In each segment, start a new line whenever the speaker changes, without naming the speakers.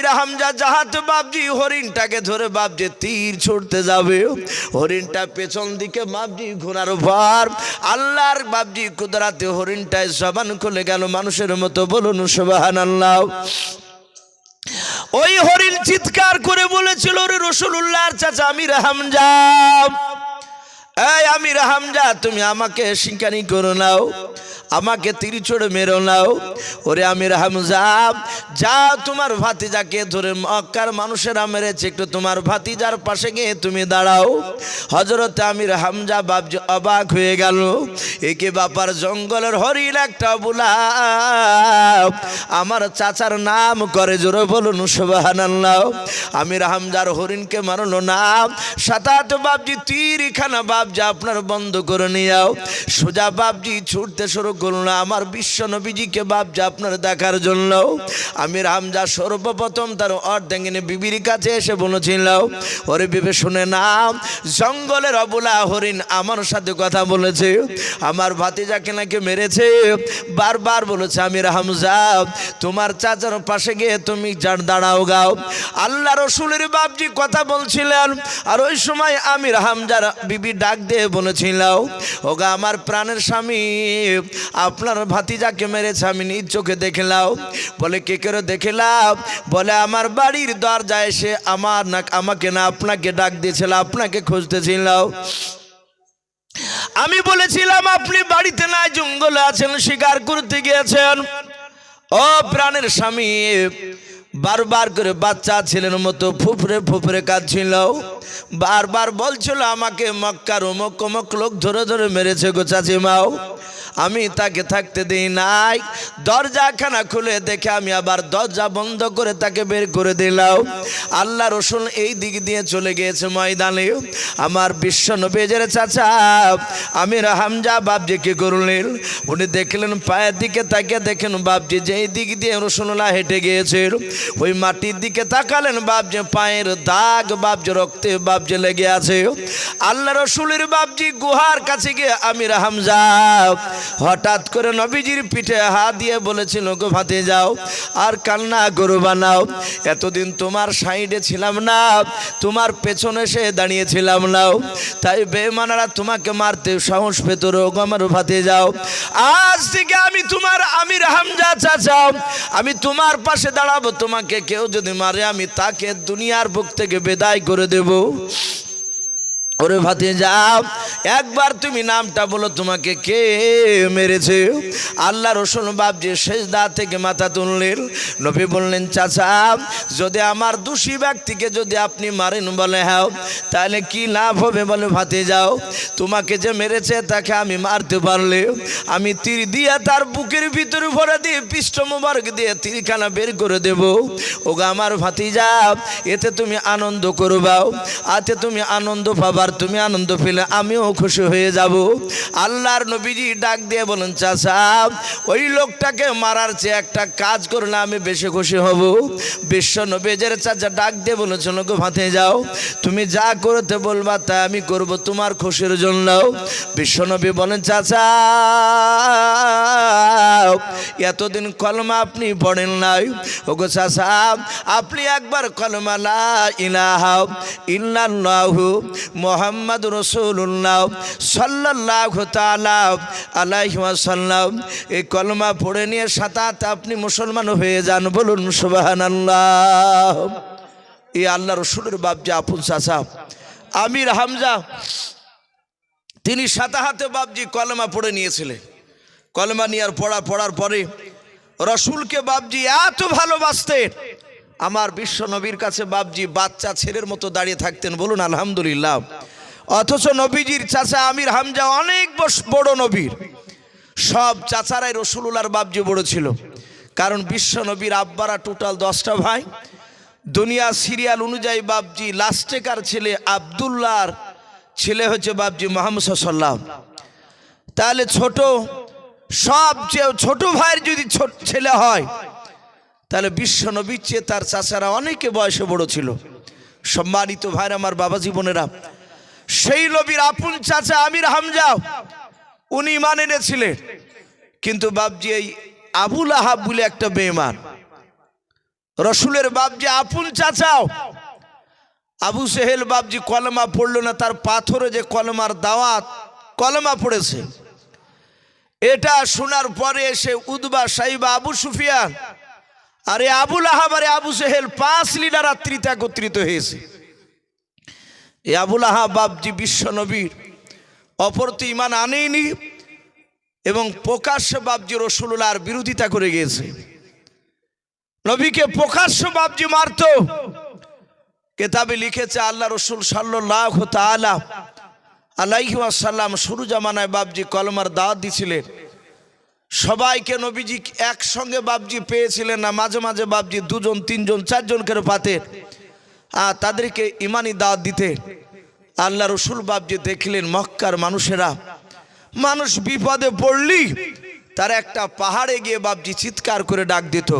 আমির হামজা জাহাত বাপজি হরিণটাকে ধরে বাপজি তীর ছুটতে যাবে, হরিণটা পেছন দিকে বাপজি ঘোরার পর আল্লাহর বাপজি কুদরাতে হরিণটায় জবান খুলে গেল মানুষের মতো। বলুন সুবহানাল্লাহ। ওই হরিণ চিৎকার করে বলেছিল, রে রাসূলুল্লাহর চাচা আমির হামজা, এই আমির হামজা তুমি আমাকে শিকারি করো নাও, আমাকে তীর ছুড়ে মেরো নাও। ওরে আমির হামজা যা, তোমার ভাতিজাকে ধরে মক্কার মানুষেরা মেরেছে, একটু তোমার ভাতিজার পাশে গিয়ে তুমি দাঁড়াও। হযরত আমির হামজা বাপজি অবাক হয়ে গেল, একে বাপার জঙ্গলের হরিণ একটা বুলা আমার চাচার নাম করে, জোরে বলুন সুবহানাল্লাহ। আমির হামজার হরিণকে মারলো না, সাতাত বাপজি তীরখানা বাপজি আপনার বন্ধ করে নিয়াও। সোজা বাপজি ছুটতে শুরু করলো আমার বিশ্ব নবীজিকে বাপজি আপনার দেখার জন্য। আমির হামজা সর্বপ্রথম তার অর্ধাঙ্গিনী বিবির কাছে এসে বলেছিল, ওরে বিবে শুনে নাও, জঙ্গলের অবলা হরিণ আমার সাথে কথা বলেছে, আমার ভাতিজাকে নাকি মেরেছে। বারবার বলেছে আমির হামজা তোমার চাচার পাশে গিয়ে তুমি দাঁড়াও গাও। আল্লাহ রসুলের বাপজি কথা বলছিলেন, আর ওই সময় আমির হামজার বিবি ডাক দিয়ে বলেছিল, ওগা আমার প্রাণের স্বামী আপনার ভাতিজাকে মেরেছে, আমি নিজ চোখে দেখলাম। বলে কে করে দেখলাম? বলে আমার বাড়ির দরজায় এসে আমাকে না আপনাকে ডাক দিয়েছিল, আপনাকে খুঁজতেছিল। আমি বলেছিলাম আপনি বাড়িতে নাই, জঙ্গলে আছেন, শিকার করতে গিয়েছেন। ও প্রাণের স্বামী বারবার করে বাচ্চা ছেলের মতো ফুফরে ফুফরে কাঁদছিল, বারবার বলছিল আমাকে মক্কার অমুক অমুক লোক ধরে ধরে মেরেছে গো চাচিমাও। আমি তাকে থাকতে দিই নাই, দরজাখানা খুলে দেখে আমি আবার দরজা বন্ধ করে তাকে বের করে দিলাম। আল্লাহ রসুল এই দিক দিয়ে চলে গিয়েছে ময়দানে। আমার বিশ্ব নবীর চাচা আমির হামজা বাপজি কি করলেন, উনি দেখলেন পায়ের দিকে তাকিয়ে দেখেন বাপজি যেই দিক দিয়ে রাসূলুল্লাহ হেঁটে গিয়েছেন ওই মাটির দিকে তাকালেন, বাপজি পায়ের দাগ বাপজি রক্তে বাপজি লেগে আছে। আল্লাহ রসুলের বাপজি গুহার কাছে গিয়ে আমির হামজা হঠাৎ করে নবীজির পিঠে হাত দিয়ে বলেছিল, গো ভাতে যাও আর কান্না করবা না, এতদিন তোমার সাইডে ছিলাম না, তোমার পেছনে সে দাঁড়িয়েছিলাম না, তাই বেঈমানরা তোমাকে মারতে সাহস পেত। গো আমার ভাতে যাও, আজ থেকে আমি তোমার আমির হামজা চাচা, আমি তোমার পাশে দাঁড়াবো, তোমাকে কেউ যদি মারে আমি তাকে দুনিয়ার বুক থেকে বিদায় করে দেব। ওরে ভাতিজা একবার তুমি নামটা বলো, তোমাকে কে মেরেছে? আল্লাহ রসুল বাপজি সেজদা থেকে মাথা তুললেন, নবী বললেন, চাচা যদি আমার দোষী ব্যক্তিকে যদি আপনি মারেন, বলে হ্যাঁ, তাহলে কি লাভ হবে? বলে ভাতিজাও তোমাকে যে মেরেছে তাকে আমি মারতে পারলে আমি তীর দিয়ে তার বুকের ভিতরে ভরে দিয়ে পৃষ্ঠ মোবারক দিয়ে তীরখানা বের করে দেব। ওগো আমার ভাতিজা এতে তুমি আনন্দ করবাও, আতে তুমি আনন্দ পাবা, তুমি আনন্দ পেলে আমিও খুশি হয়ে যাব। আল্লাহর নবীজি ডাক দিয়ে বলেন, চাচা ওই লোকটাকে মারার চেয়ে একটা কাজ করলে আমি বেশি খুশি হব। বিশ্ব নবীজের চাচা ডাক দিয়ে বলেছিল, গো ভাতে যাও, তুমি যা করতে বলবা তা আমি করব তোমার খুশির জন্য। বিশ্ব নবী বলেন, চাচা এতদিন কলমা আপনি পড়েন নাই, ওগো চাচা আপনি একবার কলমা লা ইলাহা ইল্লাল্লাহু মুহাম্মদ রাসূলুল্লাহ সাল্লাল্লাহু তাআলা আলাইহি ওয়াসাল্লাম এই কলমা পড়ে নিয়ে সাতাত আপনি মুসলমান হয়ে যান। বলুন সুবহানাল্লাহ। এই আল্লাহ রসুলের বাপজি আপন চাচা আমির হামজা তিনি সাতাহাতে বাপজি কলমা পড়ে নিয়েছিলেন। কলমা নিয়ে পড়ার পরে রসুলকে বাপজি এত ভালোবাসতেন, আমার বিশ্ব নবীর কাছে বাপজি বাচ্চা ছেলের মতো দাঁড়িয়ে থাকতেন। বলুন আলহামদুলিল্লাহ। অথচ নবীজির চাচা আমির হামজা অনেক বড় নবীর, সব চাচারাই রাসূলুল্লাহর বাপজি বড় ছিল, কারণ বিশ্ব নবীর আব্বারা টোটাল 10টা ভাই। দুনিয়া সিরিয়াল অনুযায়ী বাপজি লাস্টেকার ছেলে আব্দুল্লাহর ছেলে হচ্ছে বাপজি মুহাম্মদ সাল্লাল্লাহু। তাহলে সবচেয়ে ছোট ভাইয়ের যদি ছেলে হয় তাহলে বিশ্ব নবীর চেয়ে তার চাচারা অনেকে বয়সে বড় ছিল। সম্মানিত ভাইরা আমার বাবা জীবনেরা, সেই নবীর আপন চাচা আমির হামজা উনি ঈমান এনেছিলেন, কিন্তু বাপজি এই আবু লাহাব বলে একটা বেঈমান, রসুলের বাপজি আপন চাচাও আবু সেহেল বাপজি কলমা পড়ল না, তার পাথরে যে কলমার দাওয়াত, কলমা পড়েছে। এটা শোনার পরে এসে উদবা, সাইবা, আবু সুফিয়ান আরে আবুল আহাব আরে আবু সেহেল 5 লিডার রাত্রিতে একত্রিত হয়েছে। এই আবুল আহাব বাপজি বিশ্ব নবীর অপরত ইমান আনেইনি এবং প্রকাশ্য বাপজি রসুলুল্লাহর বিরোধিতা করে গিয়েছে। নবীকে প্রকাশ্য বাপজি মারত। কেতাবে লিখেছে আল্লাহ রসুল সাল্লাল্লাহু তাআলা আলাইহি ওয়াসাল্লাম শুরু জামানায় বাপজি কলমার দাওয়াত দিছিলেন। সবাইকে নবীজি একসঙ্গে বাপজি পেয়েছিলেন না, মাঝে মাঝে বাপজি 2 জন 3 জন 4 জন করে পাতেন আর তাদেরকে ইমানি দাওয়াত দিতে। আল্লাহ রসুল বাপজি দেখলেন মক্কার মানুষেরা, মানুষ বিপদে পড়লি তার একটা পাহাড়ে গিয়ে বাপজি চিৎকার করে ডাক দিত।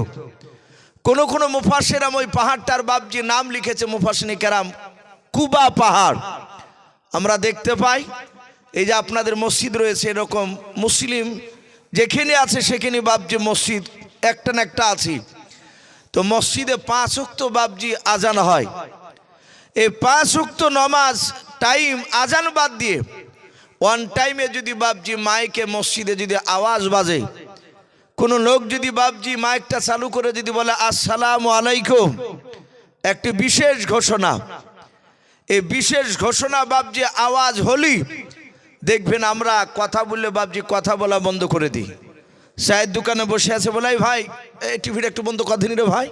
কোন কোন মুফাসসিররা ওই পাহাড়টার বাপজি নাম লিখেছে মুফাসসিরিনে কেরাম কুবা পাহাড়। আমরা দেখতে পাই এই যে আপনাদের মসজিদ রয়েছে, এরকম মুসলিম যেখানে আছে সেখানে বাপজি মসজিদ একটা না একটা আছে। তো মসজিদে 5 ওয়াক্ত বাপজি আজান হয়। এই 5 ওয়াক্ত নামাজ টাইম আজান বাদ দিয়ে ওয়ান টাইমে যদি বাপজি মাইকে মসজিদে যদি আওয়াজ বাজে, কোন লোক যদি বাপজি মাইকটা চালু করে যদি বলে আসসালামু আলাইকুম, একটি বিশেষ ঘোষণা, এই বিশেষ ঘোষণা বাপজি আওয়াজ হলি দেখবেন আমরা কথা বললে বাপজি কথা বলা বন্ধ করে দিই। চায়ের দোকানে বসে আছে, বলে ভাই এই টিভিটা একটু বন্ধ কর দিনি রে ভাই,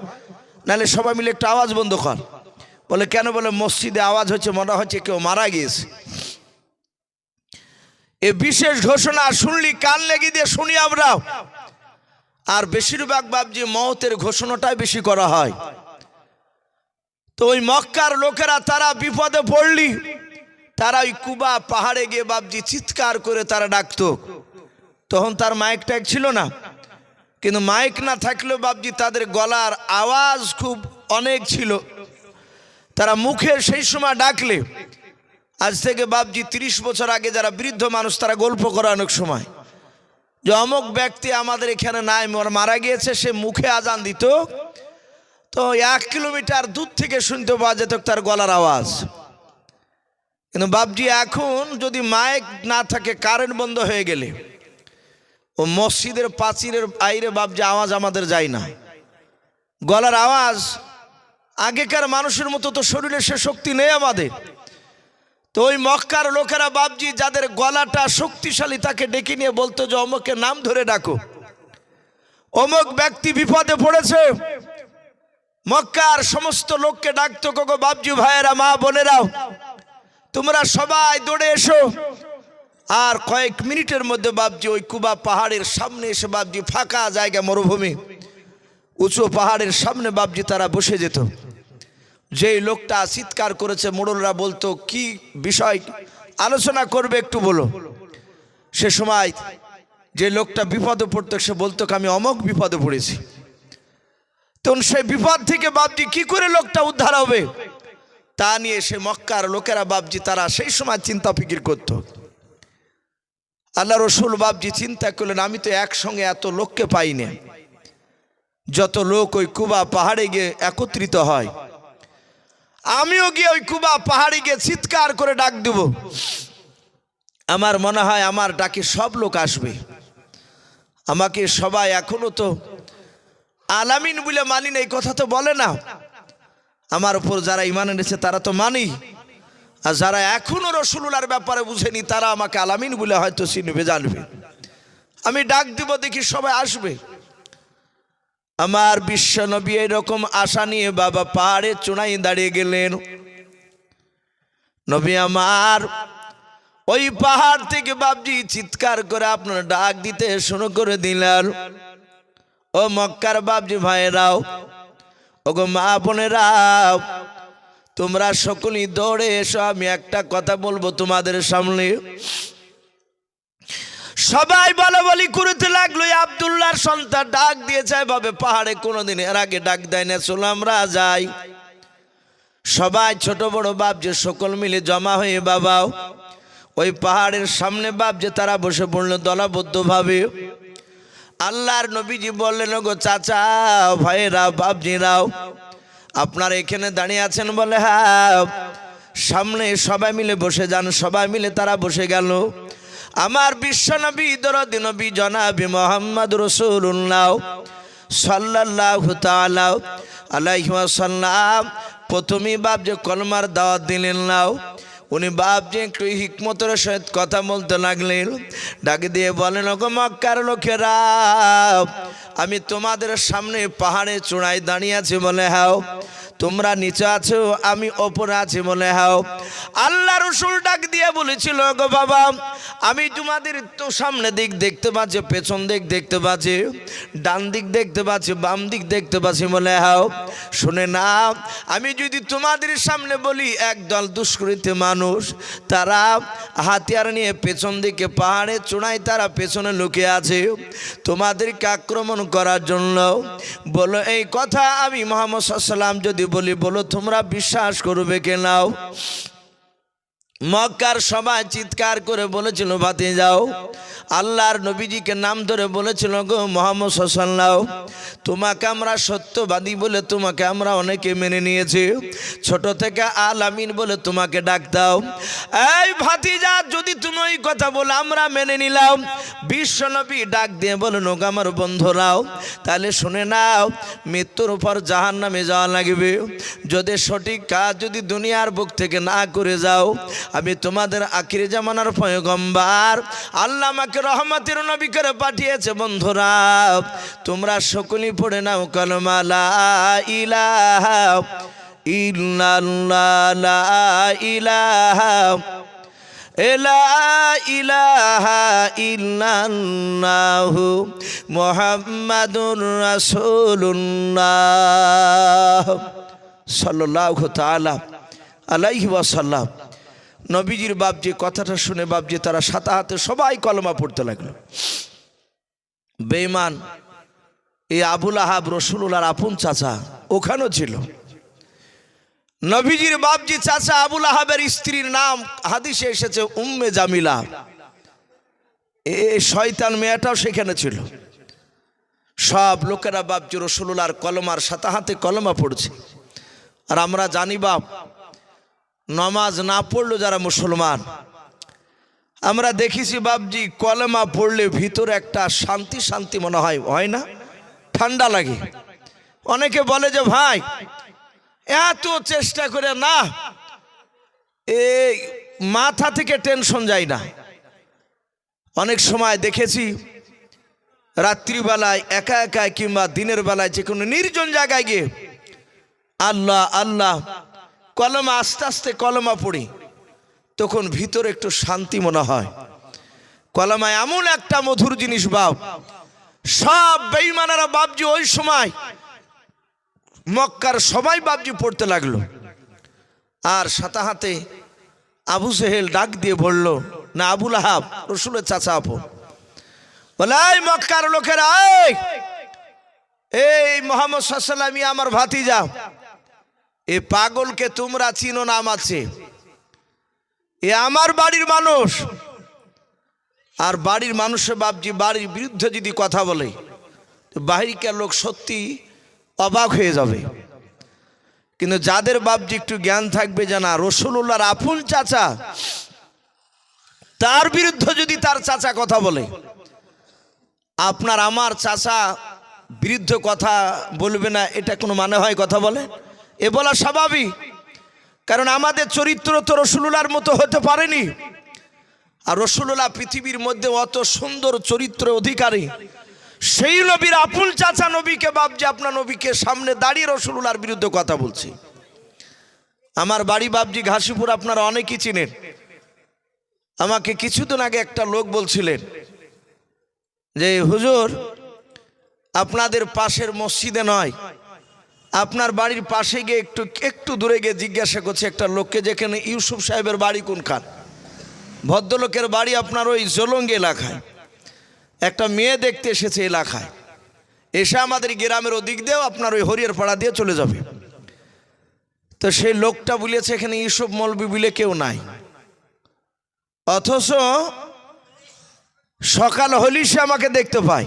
নাহলে সবাই মিলে একটু আওয়াজ বন্ধ কর। বলে কেন? বলে মসজিদে আওয়াজ হচ্ছে, মনে হচ্ছে কেউ মারা গিয়েছে। এই বিশেষ ঘোষণা শুনলি কান লেগে দিয়ে শুনি আমরা। আর বেশিরভাগ বাপজি মওতের ঘোষণাটাই বেশি করা হয়। তো ওই মক্কার লোকেরা তারা বিপদে পড়লি তারা ওই কুবা পাহাড়ে গিয়ে বাপজি চিৎকার করে তারা ডাকতো। তখন তার মাইক ট্যাগ ছিল না, কিন্তু মাইক না থাকলেও বাপজি তাদের গলার আওয়াজ খুব অনেক ছিল। তারা মুখে সেই সময় ডাকলে, আজ থেকে বাপজি 30 বছর আগে যারা বৃদ্ধ মানুষ তারা গল্প করে অনেক সময় যে অমুক ব্যক্তি আমাদের এখানে নাই, মারা গিয়েছে, সে মুখে আজান দিত তো 1 কিলোমিটার দূর থেকে শুনতে পাওয়া যেত তার গলার আওয়াজ। কিন্তু বাপজি এখন যদি মাইক না থাকে, কারেন্ট বন্ধ হয়ে গেলে ও মসজিদের প্রাচীরের বাইরে বাপজি আওয়াজ আমাদের যায় না। গলার আওয়াজ আগেকার মানুষের মতো তো শরীরে সে শক্তি নেই আমাদের। তো ওই মক্কার লোকেরা বাপজি যাদের গলাটা শক্তিশালী তাকে ডেকে নিয়ে বলতো যে অমুকের নাম ধরে ডাকো, অমুক ব্যক্তি বিপদে পড়েছে। মক্কার সমস্ত লোককে ডাকতো, গো বাপজি ভাইয়েরা, মা বোনেরাও, তোমরা সবাই দৌড়ে এসো। আর কয়েক মিনিটের মধ্যে বাপজি ওই কুবা পাহাড়ের সামনে এসে বাপজি ফাঁকা জায়গা, মরুভূমি, উঁচু পাহাড়ের সামনে বাপজি তারা বসে যেত। যেই লোকটা চিৎকার করেছে মোড়লরা বলতো কি বিষয় আলোচনা করবে একটু বলো। সে সময় যে লোকটা বিপদে পড়তো সে বলতো আমি অমুক বিপদে পড়েছি। তখন সেই বিপদ থেকে বাপজি কি করে লোকটা উদ্ধার হবে তা নিয়ে সে মক্কার লোকেরা বাপজি তারা সেই সময় চিন্তা ফিকির করত। আল্লাহ রসুল বাপজি চিন্তা করলেন আমি তো একসঙ্গে এত লোককে পাই না, যত লোক ওই কুবা পাহাড়ে গিয়ে একত্রিত হয়, আমিও গিয়ে ওই কুবা পাহাড়ে গিয়ে চিৎকার করে ডাক দেব। আমার মনে হয় আমার ডাকে সব লোক আসবে। আমাকে সবাই এখনো তো আলামিন বলে মানি না, এই কথা তো বলে না। আমার উপর যারা ঈমান এনেছে তারা তো মানি, আর যারা এখনো রাসূলুল্লাহর ব্যাপারে বুঝেনি তারা আমাকে আলামিন বলে হয়তো চিনবে, জানবে। আমি ডাক দিব, দেখি সবাই আসবে। আমার বিশ্ব নবী এরকম আশা নিয়ে বাবা পাহাড়ের চূড়ায় দাঁড়িয়ে গেলেন। নবী আমার ওই পাহাড় থেকে বাপজি চিৎকার করে আপনার ডাক দিতে শুরু করে দিলেন। ও মক্কার বাপজি ভাইরাও, ও গো মা বোনেরাও, তোমরা সকলেই দৌড়ে এসো, আমি একটা কথা বলবো তোমাদের সামনে। সবাই বলা বলি করতে লাগলো। আব্দুল্লাহর সন্তান ডাক দিয়েছে ভাবে পাহাড়ে কোনোদিন এর আগে ডাক দেয় না, চলো আমরা যাই। সবাই ছোট বড় বাপ যে সকল মিলে জমা হয়ে বাবাও ওই পাহাড়ের সামনে বাপ যে তারা বসে পড়লো দলবদ্ধ ভাবে। আল্লাহর নবীজি বললেন, গো চাচা ভাইরা বাপজিরাও, আপনারা এখানে দাঁড়িয়ে আছেন বলে? হ্যাঁ। সামনে সবাই মিলে বসে যান। সবাই মিলে তারা বসে গেল। আমার বিশ্ব নবী দরদি নবী জনাবি মোহাম্মদ রাসূলুল্লাহ সাল্লাল্লাহু তাআলা আলাইহি ওয়াসাল্লাম প্রথমেই বাপ যে কলমার দাওয়াত দিলেন নাও, উনি বাপ যে একটু হিকমতের সহিত কথা বলতে লাগলেন। ডাকে দিয়ে বলেন, ওগো মক্কার লোকেরা, আমি তোমাদের সামনে পাহাড়ে চূড়ায় দাঁড়িয়ে আছি বলে হাও, তোমরা নিচে আছো, আমি ওপরে আছি বলে হাও। আল্লাহ রসুল ডাক দিয়ে বলেছিল, গো বাবা, আমি তোমাদের তো সামনে দিক দেখতে পাচ্ছি, পেছন দিক দেখতে পাচ্ছি, ডান দিক দেখতে পাচ্ছি, বাম দিক দেখতে পাচ্ছি বলে হাও। শুনে না, আমি যদি তোমাদের সামনে বলি একদল দুষ্কৃতী মানুষ, তারা হাতিয়ার নিয়ে পেছন দিকে পাহাড়ে চূড়ায় তারা পেছনে লুকিয়ে আছে তোমাদেরকে আক্রমণ করার জন্য, বলো এই কথা আমি মুহাম্মদ সাল্লাল্লাহু আলাইহি ওয়াসাল্লাম যদি বলি, বলো তোমরা বিশ্বাস করবে কেনাও? মক্কার সবাই চিৎকার করে বলেছিল, ভাতে যাও। আল্লাহর নবীজিকে নাম ধরে বলেছিল, গো মুহাম্মদ সাল্লাল্লাহু আলাইহি ওয়াসাল্লাম, তোমাকে আমরা সত্যবাদী বলে তোমাকে আমরা অনেকে মেনে নিয়েছি, ছোট থেকে আল আমিন বলে তোমাকে ডাকতাম। এই ভাতিজা, যদি তুমি ওই কথা বলে আমরা মেনে নিলাম, বিশ্ব নবী ডাক দিয়ে বলেন, ওগো আমার বন্ধুরাও, তাহলে শুনে নাও, মৃত্যুর উপর জাহান্নামে যাওয়া লাগবে। যদি সঠিক কাজ যদি দুনিয়ার বুক থেকে না করে যাও, আমি তোমাদের আখিরি জামানার পয়গম্বর আল্লাহ আমাকে রহমতের নবী করে পাঠিয়েছে। বন্ধুরা, তোমরা সকলেই পড়ে নাও কালেমা লা ইলাহা ইল্লাল্লাহ, লা ইলাহা ইলাহা ইল্লাল্লাহু মুহাম্মাদুর রাসূলুল্লাহ সাল্লাল্লাহু তাআলা আলাইহি ওয়াসাল্লাম। নবীজির বাপ যে কথাটা শুনে বাপজি তারা সাথে হাতে সবাই কলমা পড়তে লাগলো। বেঈমান এই আবুল আহাব রাসূলুল্লাহর আপন চাচা ওখানেও ছিল। নবীজির বাপজি চাচা আবুল আহাবের স্ত্রীর নাম হাদিসে এসেছে উম্মে জামিলা। এই শয়তান মেয়েটাও সেখানে ছিল। সব লোকেরা বাপজি রাসূলুল্লাহর কলমার সাথে হাতে কলমা পড়ছে। আর আমরা জানি বাপ, নামাজ না পড়লো যারা মুসলমান, আমরা দেখেছি বাপজি কলেমা পড়লে ভিতরে একটা শান্তি শান্তি মনে হয়, হয় না? ঠান্ডা লাগে। অনেকে বলে যে ভাই এত চেষ্টা করে না, এই মাথা থেকে টেনশন যায় না। অনেক সময় দেখেছি রাত্রিবেলায় একা একা কিংবা দিনের বেলায় যে কোনো নির্জন জায়গায় গিয়ে আল্লাহ আল্লাহ কলমা আস্তে আস্তে কলমা পড়ি, তখন ভিতরে একটু শান্তি মনে হয়। কলমা এমন একটা মধুর জিনিস বাপ। সব বেঈমানেরা বাপজি ওই সময় মক্কার সবাই বাপজি পড়তে লাগলো। আর সাথে হাতে আবু জেহেল ডাক দিয়ে বলল, না আবুল আহাব রাসূলের চাচা আপন, বলে এই মক্কার লোকেরা, এই মুহাম্মদ সাল্লাল্লাহু আলাইহি ওয়াসাল্লাম আমার ভাতিজা, এ পাগলকে তোমরা চিনো না, আছে এ আমার বাড়ির মানুষ। আর বাড়ির মানুষের বাপজি বাড়ির বিরুদ্ধে যদি কথা বলে, বাহিরকার লোক সত্যি অবাক হয়ে যাবে। কিন্তু যাদের বাপজি একটু জ্ঞান থাকবে, জানা রাসূলুল্লাহর আপন চাচা, তার বিরুদ্ধে যদি তার চাচা কথা বলে, আপনার আমার চাচা বিরুদ্ধে কথা বলবে না, এটা কোনো মানে হয়? কথা বলে এ বলা স্বাভাবিক, কারণ আমাদের চরিত্র তো রাসূলুল্লাহর মতো হতে পারেনি। আর রাসূলুল্লাহ পৃথিবীর মধ্যে অত সুন্দর চরিত্র অধিকারী, সেই নবীর আপন চাচা নবীকে বাপজি আপনার নবীকে সামনে দাঁড়িয়ে রাসূলুল্লাহর বিরুদ্ধে কথা বলছে। আমার বাড়ি বাপজি ঘাসিপুর, আপনারা অনেকেই চিনেন। আমাকে কিছুদিন আগে একটা লোক বলছিলেন যে হুজুর, আপনাদের পাশের মসজিদে নয়, আপনার বাড়ির পাশে গিয়ে একটু দূরে গিয়ে জিজ্ঞাসা করছে একটা লোককে, যেখানে ইউসুফ সাহেবের বাড়ি কোনখান। ভদ্রলোকের বাড়ি আপনার ওই জলঙ্গি এলাকায়। একটা মেয়ে দেখতে এসেছে এলাকায়, এসে আমাদের গ্রামের ওদিক দিয়েও আপনার ওই হরিয়ার পাড়া দিয়ে চলে যাবে। তো সেই লোকটা বলেছে এখানে ইউসুফ মৌলবি বলে কেউ নাই, অথচ সকাল হলেই সে আমাকে দেখতে পায়।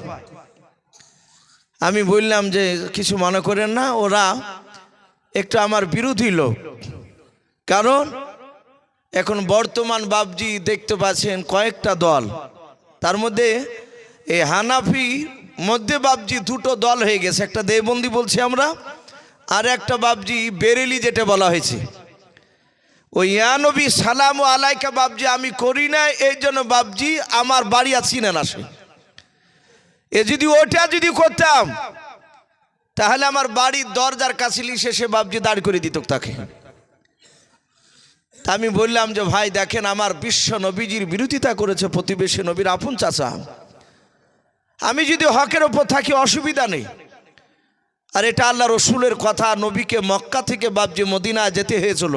আমি বললাম যে কিছু মনে করেন না, ওরা একটু আমার বিরোধী লোক। কারণ এখন বর্তমান বাবজি দেখতে পাচ্ছেন কয়েকটা দল, তার মধ্যে এই হানাফি মধ্যে বাবজি দুটো দল হয়ে গেছে, একটা দেবন্দি বলছি আমরা, আর একটা বাবজি বেরেলি যেটা বলা হয়েছে। ওই ইয়া নবী সালাম আলাইকা বাবজি আমি করি না, এই জন্য বাবজি আমার বাড়ি চিনে না সে। এ যদি ওটা যদি করতাম তাহলে আমার বাড়ির দরজার কাছে লিখে সে বাবজি দাঁড় করে দিত তাকে। তা আমি বললাম যে ভাই দেখেন, আমার বিশ্ব নবীজির বিরোধিতা করেছে প্রতিবেশী নবীর আপন চাচা, আমি যদি হকের ওপর থাকি অসুবিধা নেই। আর এটা আল্লাহ রসুলের কথা, নবীকে মক্কা থেকে বাবজি মদিনা যেতে হয়েছিল।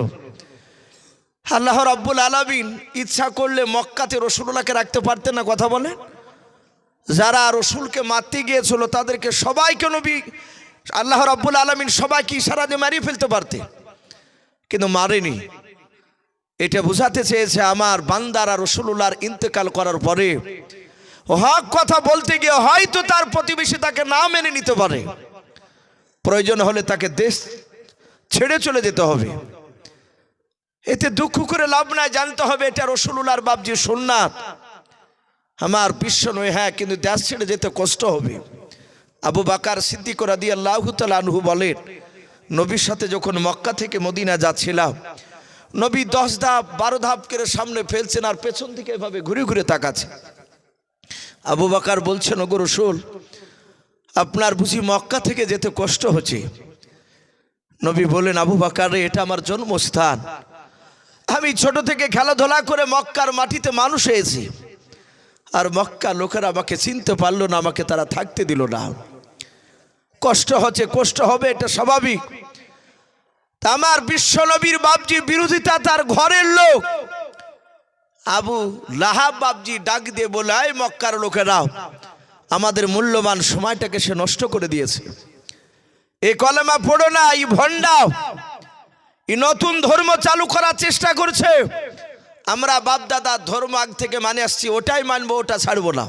আল্লাহ রাব্বুল আলামিন ইচ্ছা করলে মক্কাতে রসুলুল্লাহকে রাখতে পারতেন না? কথা বলে, যারা রসুলকে মারতে গিয়েছিল তাদেরকে সবাইকে নবী আল্লাহ রাব্বুল আলামিন সবাইকে ইশারা দিয়ে মারিয়ে ফেলতে পারতেন, কিন্তু মারেনি। এটা বোঝাতে চেয়েছে আমার বান্দারা রসুলুল্লাহর ইন্তেকাল করার পরে হক কথা বলতে গিয়ে হয়তো তার প্রতিবেশী তাকে না মেনে নিতে পারে, প্রয়োজন হলে তাকে দেশ ছেড়ে চলে যেতে হবে। এতে দুঃখ করে লাভ নাই, জানতে হবে এটা রসুলুল্লাহর বাবজি সুন্নাত, আমার বিশ্ব নয়। হ্যাঁ, কিন্তু দেশ ছেড়ে যেতে কষ্ট হবে। আবু বকর সিদ্দিক রাদিয়াল্লাহু তাআলা আনহু বলেন, নবীর সাথে যখন মক্কা থেকে মদিনা যাচ্ছিলাম, নবী 10 ধাপ 12 ধাপ করে সামনে ফেলছেন আর পেছন দিকে এভাবে ঘুরে ঘুরে তাকাচ্ছে। আবু বকর বলছেন, ওগো রাসূল, আপনার বুঝি মক্কা থেকে যেতে কষ্ট হচ্ছে? নবী বলেন, আবু বকর, এটা আমার জন্মস্থান, আমি ছোট থেকে খেলাধুলা করে মক্কার মাটিতে মানুষ হয়েছি, আর মক্কা লোকেরা আমাকে চিনতে পারলো না, আমাকে তারা থাকতে দিল না। কষ্ট হচ্ছে, কষ্ট হবে, এটা স্বাভাবিক। আমার বিশ্ব নবীর বাবজি বিরোধিতা তার ঘরের লোক আবু লাহাব বাবজি ডাক দিয়ে বলে, এই মক্কার লোকেরাও, আমাদের মূল্যবান সময়টাকে সে নষ্ট করে দিয়েছে। এই কলেমা পড়ো না, এই ভণ্ডাও, এই নতুন ধর্ম চালু করার চেষ্টা করছে। আমরা বাপদাদা ধর্ম আগ থেকে মানে আসছি, ওটাই মানবো, ওটা ছাড়বো না।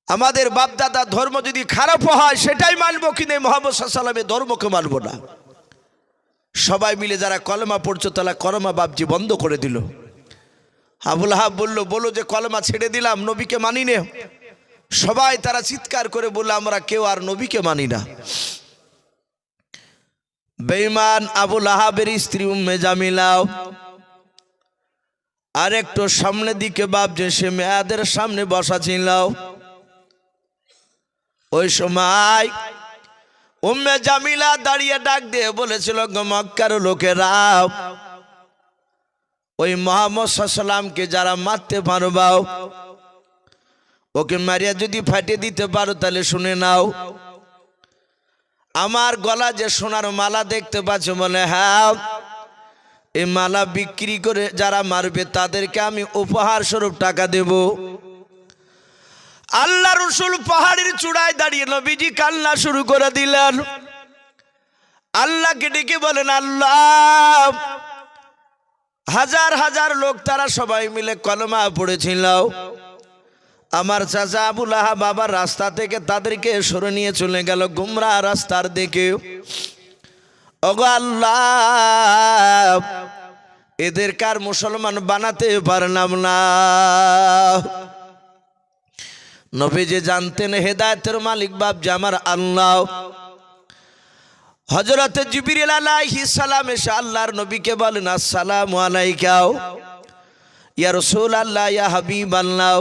আমাদের বাপদাদা ধর্ম যদি খারাপ হয় সেটাই মানবো, কিন্তু মুহাম্মদ সাল্লাল্লাহু আলাইহি ওয়াসাল্লামের ধর্মকে মানবো না। সবাই মিলে যারা কলেমা পড়ছো তারা কলেমা বাবজি বন্ধ করে দিল। আবু লাহাব বললো যে কলেমা ছেড়ে দিলাম, নবীকে মানি না। সবাই তারা চিৎকার করে বললো, আমরা কেউ আর নবীকে মানি না। বেঈমান আবু লাহাবের স্ত্রী উম্মে জামিলাও আর একটু সামনের দিকে বাবজি সে মেয়েদের সামনে বসা ছিল। ওই সময় উম্মে জামিলা দাঁড়িয়ে ডাক দিয়ে বলেছিল, গো মক্কার লোকেরা, ওই মুহাম্মদ সাল্লাল্লাহু আলাইহি ওয়াসাল্লামকে যারা মারতে পারবাও, ওকে মারিয়া যদি ফাটিয়ে দিতে পারো তাহলে শুনে নাও, আমার গলা যে সোনার মালা দেখতে পাচ্ছ, বলে হ্যাঁ, এই মালা বিক্রি করে যারা মারবে তাদেরকে আমি উপহার স্বরূপ টাকা দেব। আল্লাহ রসুল পাহাড়ের চূড়ায় দাঁড়িয়ে নবীজি কান্না শুরু করে দিলেন। আল্লাহকে ডেকে বলেন, আল্লাহ, হাজার হাজার লোক তারা সবাই মিলে কলেমা পড়েছিল, আমার চাচা আবু লাহাব বাবার রাস্তা থেকে তাদেরকে সরে নিয়ে চলে গেল গুমরাহ রাস্তার দিকে। ওগো আল্লাহ, এদের কার মুসলমান বানাতে পারলাম না। নবীজি জানতেন হেদায়েতের মালিক বাবজি আমার আল্লাহ। হযরত জিবরিল আলাইহিস সালাম এসে আল্লাহর নবীকে বলেন, আসসালামু আলাইকা ইয়া রাসূলুল্লাহ, ইয়া হাবিবাল্লাহ।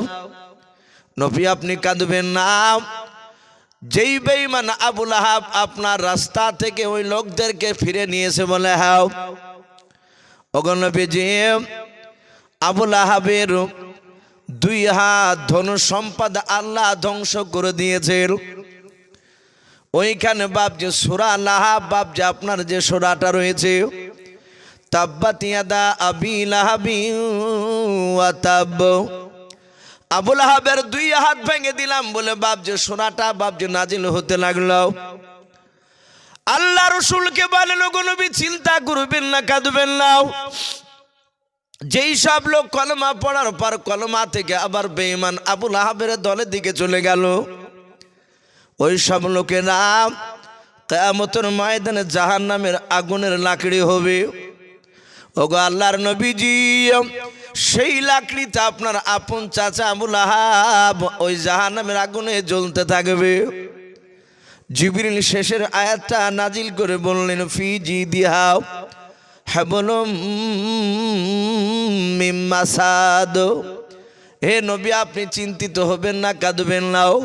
নবী, আপনি কাঁদবেন না। যেই বেঈমান আবু লাহাব আপনার রাস্তা থেকে ওই লোকদেরকে ফিরে নিয়েছে, বলে হ্যাঁ। ওগো নবীজি, আবু লাহাবের 2 হাত ধন সম্পদ আল্লাহ ধ্বংস করে দিয়েছেন। ওইখানে বাবজি সূরা লাহাব বাবজি আপনার যে সূরাটা রয়েছে, তাব্বাত ইয়াদা আবি লাহাবিন ওয়া তাব, আবু লাহাবের 2 হাত ভেঙে দিলাম বলে বাবজি সূরাটা বাবজি নাজিল হতে লাগলো। আল্লাহ রাসূলকে বলেন, ওগো নবী, চিন্তা করবেন না, কাঁদবেন না। যেই সব লোক কলেমা পড়ার পর কলেমা থেকে আবার বেঈমান আবু লাহাবের দলের দিকে চলে গেল, ওই সব লোকেরা কিয়ামতের ময়দানে জাহান্নামের আগুনের লাকড়ি হবে। ওগো আল্লাহর নবীজি, সেই লাকড়িতে আপনার আপন চাচা আবু লাহাব ওই জাহান্নামের আগুনে জ্বলতে থাকবে। জিবরিল শেষের আয়াতটা নাজিল করে বললেন, ফি জিদিহা হাবলুম মিন মাসাদ। হে নবী, আপনি চিন্তিত হবেন না, কাঁদবেন নাও।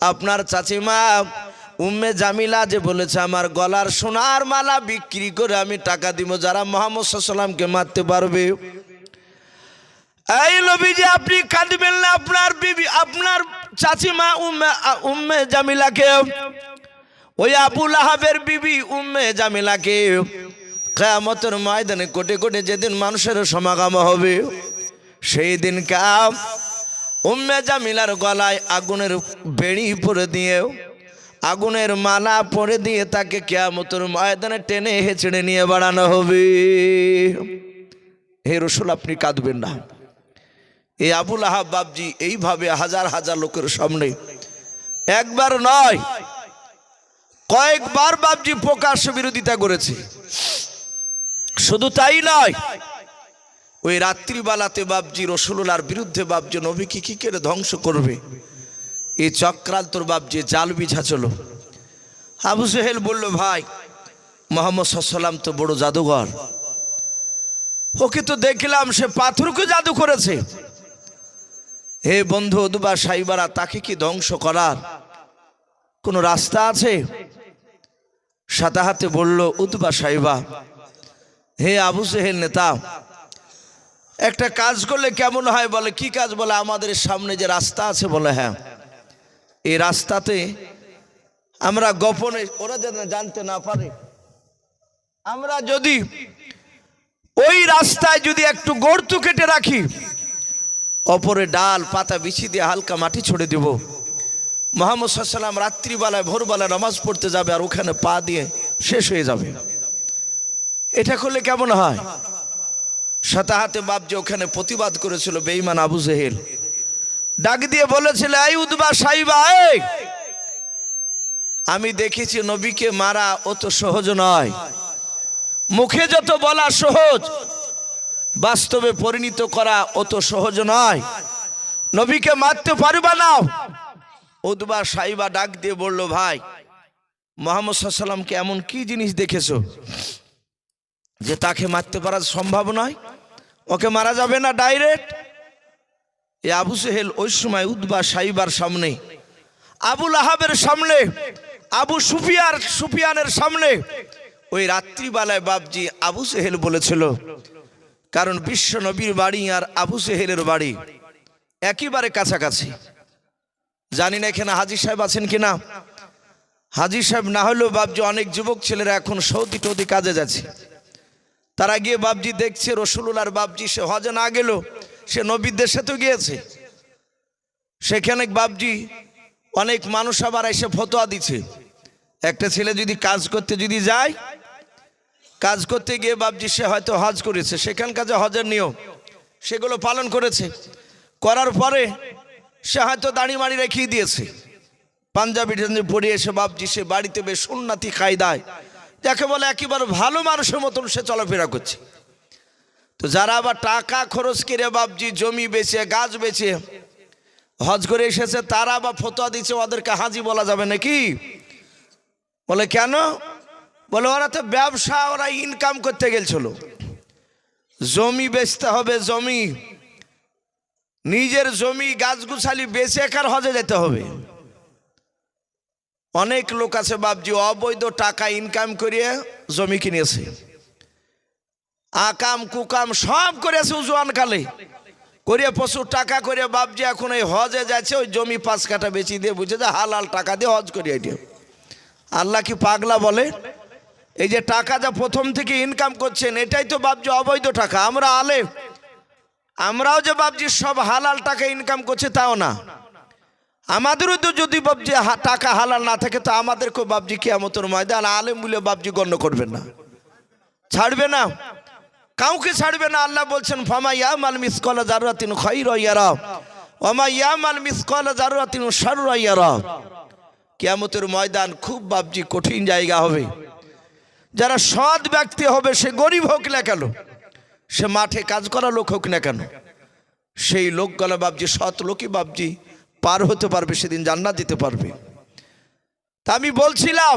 আপনার চাচিমা উম্মে জামিলা যে বলেছে, আমার গলার সোনার মালা বিক্রি করে আমি টাকা দিব যারা মুহাম্মদ সাল্লাল্লাহু আলাইহি ওয়াসাল্লামকে মারতে পারবে। এই নবীজি, আপনি কাঁদবেন না। আপনার বিবি, আপনার চাচিমা উম্মে জামিলাকে, ওই আবু লাহাবের বিবি উম্মে জামিলাকে কিয়ামতের ময়দানে কোটে কোটে যেদিন মানুষের সমাগম হবে, সেই দিন উম্মে জামিলার গলায় আগুনের বেড়ি পরে দিয়ে, আগুনের মালা পরে দিয়ে তাকে কিয়ামতের ময়দানে টেনে হেঁচড়ে নিয়ে বাড়ানো হবে। হে রাসূল, আপনি কাঁদবেন না। এই আবু লাহাব বাপজি এইভাবে হাজার হাজার লোকের সামনে একবার নয়, কয়েকবার বাপজি প্রকাশ্য বিরোধিতা করেছে। শুধু তাই নয়, ওই রাত্রিবেলাতে বাপজি রাসূলুল্লাহর বিরুদ্ধে বাপজি নবীকে কি করে ধ্বংস করবে এই চক্রান্তর বাপজি জাল বিছাছিল। আবু জেহেল বলল, ভাই মুহাম্মদ সাল্লাল্লাহু আলাইহি ওয়াসাল্লাম তো বড় জাদুঘর, ওকে তো দেখলাম সে পাথরকে জাদু করেছে। হে বন্ধু উতবা সাইবারা, তাকে কি ধ্বংস করার কোনো রাস্তা আছে? সাথে হাতে বলল উতবা সাইবা, হে আবু জেহেল নেতা, একটা কাজ করলে কেমন হয়? বলে, কি কাজ? বলে, আমাদের সামনে যে রাস্তা আছে, বলে হ্যাঁ, এই রাস্তাতে আমরা গোপনে, ওরা যেন জানতে না পারে, আমরা যদি ওই রাস্তায় যদি একটু গর্ত কেটে রাখি, অপরে ডাল পাতা বিছিয়ে দিয়ে হালকা মাটি ছড়ে দেব, মুহাম্মদ সাল্লাল্লাহু আলাইহি ওয়াসাল্লাম রাত্রিবেলায় ভোরবেলায় নামাজ পড়তে যাবে আর ওখানে পা দিয়ে শেষ হয়ে যাবে। এটা করলে কেমন হয়? সাথে হাতে বাপজি ওখানে প্রতিবাদ করেছিল বেঈমান আবু জেহেল। ডাক দিয়ে বলেছিল, এই উতবা সাইবা, আমি দেখেছি নবীকে মারা অত সহজ নয়। মুখে যত বলা সহজ, বাস্তবে পরিণত করা অত সহজ নয়। নবীকে মারতে পারবা না। উতবা সাইবা ডাক দিয়ে বলল, ভাই মুহাম্মদ সাল্লাল্লাহু আলাইহি ওয়াসাল্লামকে এমন কি জিনিস দেখেছো যে তাকে মারতে পারা সম্ভব নয়? ওকে মারা যাবে না ডাইরেক্ট? এই আবু জেহেল ওই সময় উতবা সাইবার সামনে, আবু লাহাবের সামনে, আবু সুফিয়ানের সামনে ওই রাত্রিবেলায় বাপজি আবু জেহেল বলেছিল, কারণ বিশ্ব নবীর বাড়ি আর আবু জেহেলের বাড়ি একেবারে কাছাকাছি। জানি না এখানে হাজী সাহেব আছেন কিনা। হাজী সাহেব না হলেও বাপজি অনেক যুবক ছেলেরা এখন সৌদি টৌদি কাজে যাচ্ছে, তারা গিয়ে বাপজি দেখছে রাসূলুল্লাহর বাপজি সে হজে না গেল, সে নবীর দেশে তো গিয়েছে। সেখানে বাপজি অনেক মানুষ আবার এসে ফতোয়া দিচ্ছে, একটা ছেলে যদি কাজ করতে যদি যায়, কাজ করতে গিয়ে বাপজি সে হয়তো হজ করেছে, সেখানকার যে হজের নিয়ম সেগুলো পালন করেছে, করার পরে সে হয়তো দাড়ি মাড়ি রেখেই দিয়েছে, পাঞ্জাবি টাঞ্জাবি পরে এসে বাপজি সে বাড়িতে বেশ সুন্নতি কায়দায়, যাকে বলে একেবারে ভালো মানুষের মতন সে চলাফেরা করছে। তো যারা আবার টাকা খরচ করে বাপজি জমি বেচে গাছ বেচে হজ করে এসেছে, তারা আবার ফতোয়া দিচ্ছে ওদেরকে হাজি বলা যাবে নাকি। বলে কেন? বলে ওরা তো ব্যবসা, ওরা ইনকাম করতে গেছিল, জমি বেচতে হবে, জমি নিজের জমি গাছগুছালি বেচে কার হজে যেতে হবে। অনেক লোক আছে বাপজি অবৈধ টাকা ইনকাম করিয়ে জমি কিনেছে, আকাম কুকাম সব করেছে উজওয়ান কালে করিয়ে প্রচুর টাকা করে বাপজি এখন এই হজে যাচ্ছে, ওই জমি 5 কাঠা বেচি দিয়ে বুঝে যে হালাল টাকা দিয়ে হজ করিয়ে দিয়ে। আল্লাহ কি পাগলা বলে? এই যে টাকা যা প্রথম থেকে ইনকাম করছেন এটাই তো বাপজি অবৈধ টাকা। আমরা আলেম, আমরাও যে বাপজি সব হালাল টাকা ইনকাম করছে তাও না, আমাদেরও তো যদি বাপজি টাকা হালাল না থাকে তো আমাদেরকেও বাপজি কিয়ামতের ময়দান আলেম বলে বাপজি গণ্য করবেন না, ছাড়বে না, কাউকে ছাড়বে না। আল্লাহ বলছেন ফামা ইয়ামাল মিসকালা যাররাতিন খায়রান ইয়ারা ওয়া মা ইয়ামাল মিসকালা যাররাতিন শাররান ইয়ারা। কিয়ামতের ময়দান খুব বাপজি কঠিন জায়গা হবে। যারা সৎ ব্যক্তি হবে, সে গরিব হোক না কেন, সে মাঠে কাজ করা লোক হোক না কেন, সেই লোকগুলো বাপজি সৎ লোকই বাপজি পার হতে পারবে, সেদিন জান্নাত দিতে পারবে। তা আমি বলছিলাম,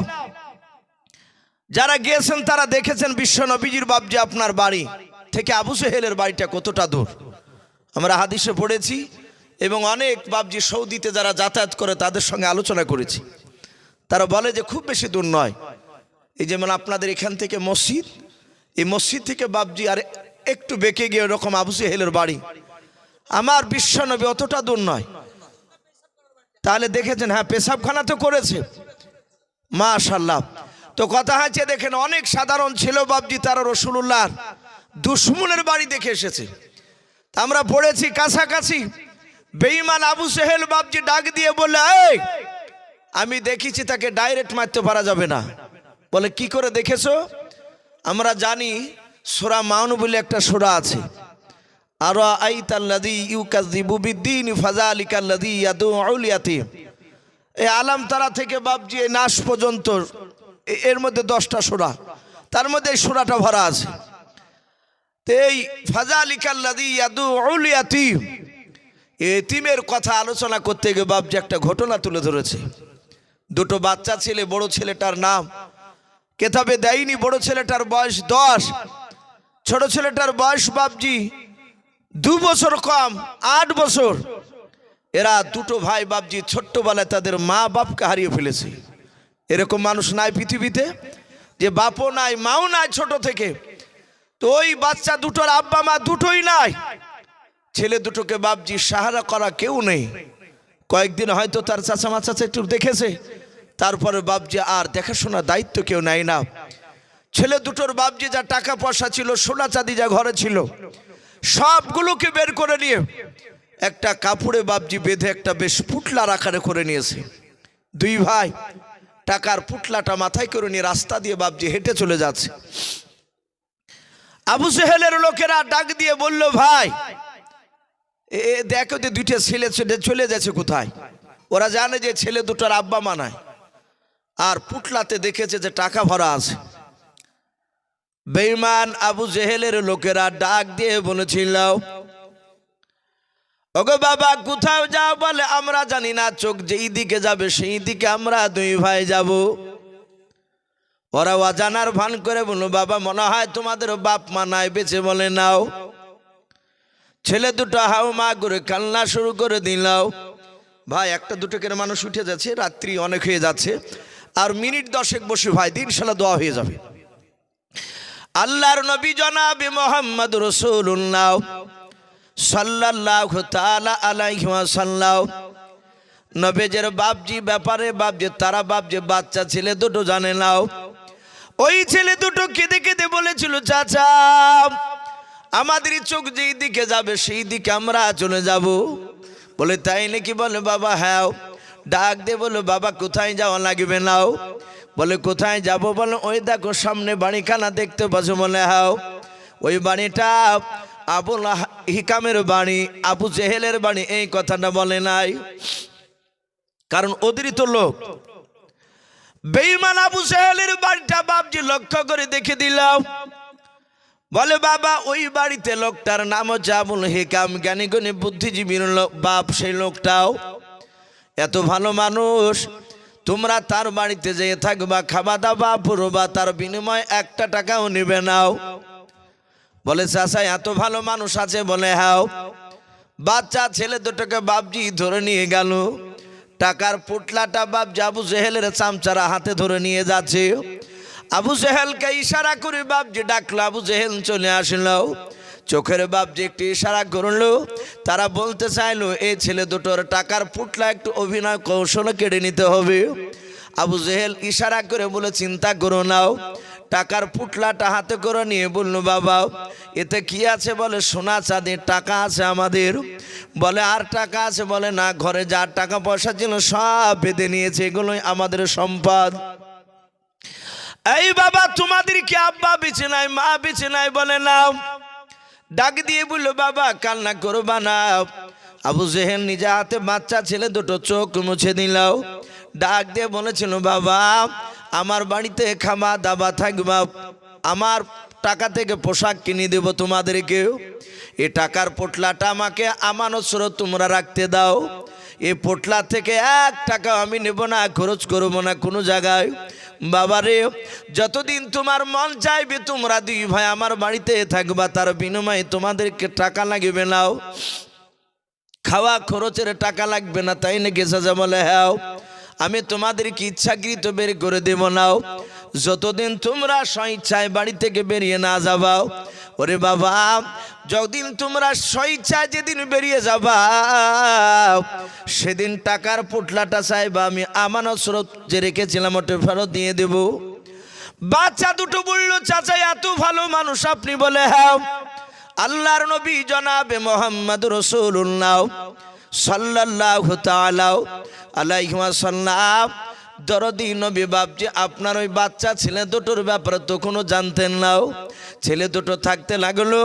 যারা গিয়েছেন তারা দেখেছেন বিশ্ব নবীজির বাপজি আপনার বাড়ি থেকে আবু সেহেলের বাড়িটা কতটা দূর আমরা হাদিসে পড়েছি, এবং অনেক বাপজি সৌদিতে যারা যাতায়াত করে তাদের সঙ্গে আলোচনা করেছি। তারা বলে যে খুব বেশি দূর নয়। এই যেমন আপনাদের এখান থেকে মসজিদ, এই মসজিদ থেকে বাপজি আর একটু বেঁকে গিয়ে এরকম আবু সেহেলের বাড়ি, আমার বিশ্ব নবী অতটা দূর নয়। তাহলে দেখেছেন, হ্যাঁ পেশাবখানা তো করেছে, মাশাআল্লাহ। তো কথা হচ্ছে দেখেন, অনেক সাধারণ ছিল বাপজি, তারা রাসূলুল্লাহর দুশমনের বাড়ি দেখে এসেছে। আমরা পড়েছি কাছাকাছি বেঈমান আবু সেহেল বাপজি ডাক দিয়ে বলে, এই আমি দেখেছি তাকে ডাইরেক্ট মারতে পারা যাবে না। বলে কি করে দেখেছো? আমরা জানি সূরা মাউন বলে একটা সূরা আছে, আর আইতাল্লাযী ইউকাযযিবু বিদ্দীন ফাযালিকাল্লাযী ইয়াদউল ইয়াতীম। এই আলাম তারা থেকে বাপজি এই নাস পর্যন্ত এর মধ্যে 10টা সূরা, তার মধ্যে এই সূরাটা ভরা আছে। তো এই ফাযালিকাল্লাযী ইয়াদউল ইয়াতীম, এতিমের কথা আলোচনা করতে গিয়ে বাপজি একটা ঘটনা তুলে ধরেছে। দুটো বাচ্চা ছেলে, বড় ছেলেটার নাম কেতাবে দেয়নি, বড় ছেলেটার বয়স 10, ছোট ছেলেটার বয়স বাপজি 2 বছর কম, 8 বছর। এরা দুটো ভাই বাপজি ছোট্টবেলায় তাদের মা বাপকে হারিয়ে ফেলেছে। এরকম মানুষ নাই পৃথিবীতে, যে বাপও নাই মাও নাই ছোট থেকে। তো ওই বাচ্চা দুটোর আব্বা মা দুটোই নাই। ছেলে দুটোকে বাপজি সাহারা করা কেউ নেই। কয়েকদিন হয়তো তার চাচা মাচাচা একটু দেখেছে, তারপরে বাপজি আর দেখাশোনার দায়িত্ব কেউ নেয় না। ছেলে দুটোর বাপজি যা টাকা পয়সা ছিল, সোনা চাঁদি যা ঘরে ছিল, সবগুলোকে বের করে নিয়ে একটা কাপড়ে বাপজি বেঁধে একটা বেশ পুটলার আকারে করে নিয়েছে। দুই ভাই টাকার পুটলাটা মাথায় করে নিয়ে রাস্তা দিয়ে বাপজি হেঁটে চলে যাচ্ছে। আবু সেহেলের লোকেরা ডাক দিয়ে বলল, ভাই দেখো যে দুইটা ছেলে চলে যাচ্ছে কোথায়। ওরা জানে যে ছেলে দুটোর আব্বা মা নাই, আর পুটলাতে দেখেছে যে টাকা ভরা আছে। বেঈমান আবু জেহেলের লোকেরা ডাক দিয়ে বলেছিল, ওগো বাবা কোথাও যাও? বলে আমরা জানি না, চোখ যেই দিকে যাবে সেই দিকে আমরা দুই ভাই যাব। ওরা অজানার ভান করে বলল, বাবা মনে হয় তোমাদের বাপ মা নাই বেঁচে। বলে নাও। ছেলে দুটো হাউ মা করে কান্না শুরু করে দিল। ভাই একটা দুটো করে মানুষ উঠে যাচ্ছে, রাত্রি অনেক হয়ে যাচ্ছে, আর মিনিট 10 বসে ভাই দিন ইনশাআল্লাহ দোয়া হয়ে যাবে। আল্লাহর নবী জনাবে মুহাম্মদ রাসূলুল্লাহ সাল্লাল্লাহু তাআলা আলাইহি ওয়াসাল্লাম নবীজের বাপজি ব্যাপারে বাপজি তারা বাপজি বাচ্চা ছেলে দুটো জানে নাও। ওই ছেলে দুটো কেঁদে কেঁদে বলেছিল, চাচা আমাদের চোখ যেই দিকে যাবে সেই দিকে আমরা চলে যাব। বলে তাই নাকি? বলে বাবা হ্যাঁ। ডাক দে বলো, বাবা কোথায় যাওয়া লাগবে নাও? বলে কোথায় যাব? বলে ওই দেখো সামনে বাড়িখানা দেখতে পাচ্ছ? বলে হ্যাঁ। ওই বাড়িটা আবুল হিকামের বাড়ি, আবু জেহেলের বাড়ি। এই কথাটা বলে নাই, কারণ ওদেরই তো লোক। বেঈমান আবু জেহেলের বাড়িটা বাপজি লক্ষ্য করে দেখে দিলাম। বলে বাবা ওই বাড়িতে লোকটার নাম হচ্ছে আবুল হিকাম, জ্ঞানী গুণী বুদ্ধিজীবীর বাপ। সেই লোকটাও এত ভালো মানুষ, তোমরা তার বাড়িতে যেয়ে থাকবা, খাওয়া দাওয়া পুরোবা, তার বিনিময়ে 1 টাকাও নেবে নাও। বলে চাচা এত ভালো মানুষ আছে? বলে হ্যাঁ। বাচ্চা ছেলে দুটোকে বাপজি ধরে নিয়ে গেল। টাকার পুটলাটা বাপজি আবু জেহেলের চামচারা হাতে ধরে নিয়ে যাচ্ছে। আবু জেহেলকে ইশারা করে বাপজি ডাকলো, আবু জেহেল চলে আসলো। চোখের বাপজি একটু ইশারা করলো। তারা বলতে চাইলো এই ছেলে দুটোর টাকার পুটলা একটু অভিনয় কৌশলে কেড়ে নিতে হবে। আবু জেহেল ইশারা করে বলে চিন্তা করো নাও। টাকার পুটলাটা হাতে করে নিয়ে বলল, বাবা এতে কি আছে? বলে সোনা চাঁদি টাকা আছে আমাদের। বলে আর টাকা আছে? বলে না, ঘরে যা টাকা পয়সা ছিল সব বেঁধে নিয়েছে, এগুলোই আমাদের সম্পদ। এই বাবা তোমাদের কি আব্বা বেঁচে নাই, মা বেঁচে নাই? বলে নাও। ডাক দিয়ে বললো, বাবা কান্না করবা না। আবু জেহেল নিজে হাতে বাচ্চা ছেলে দুটো চোখ মুছে দিল। ডাক দিয়ে বলেছিল, বাবা আমার বাড়িতে খাওয়া দাওয়া থাকবা, আমার টাকা থেকে পোশাক কিনে দেব তোমাদেরকে, এই টাকার পোটলাটা আমাকে আমানত স্বরূপ তোমরা রাখতে দাও। এই পোটলা থেকে 1 টাকা আমি নেব না, খরচ করবো না কোনো জায়গায়। বাবারে যতদিন তোমার মন চাইবে তোমরা 2 ভাই আমার বাড়িতে থাকবা, তার বিনিময়ে তোমাদেরকে টাকা লাগবে নাও, খাওয়া খরচের টাকা লাগবে না, তাই নাকি চাচা? বলে হ্যাঁ, আমি তোমাদেরকে ইচ্ছাকৃত বের করে দেব নাও, যতদিন তোমরা স্বইচ্ছায় বাড়ি থেকে বেরিয়ে না যাবাও। ওরে বাবা যতদিন তোমরা স্বইচ্ছায় যেদিন বেরিয়ে যাবা সেদিন টাকার পোটলাটা চাইবা আমি আমানত স্বরূপ যে রেখেছিলাম ওটা ফেরত দিয়ে দেব। বাচ্চা দুটো বলল, চাচা এত ভালো মানুষ আপনি? বলে হ্যাঁ, আল্লাহর নবী জনাবে মোহাম্মদ রাসূলুল্লাহ সাল্লাল্লাহু তাআলা আলাইহি ওয়াসাল্লাম দরদি নবী বাপজি আপনার ওই বাচ্চা ছেলে দুটোর ব্যাপারে তো কোনো জানতেন না। ছেলে দুটো থাকতে লাগলো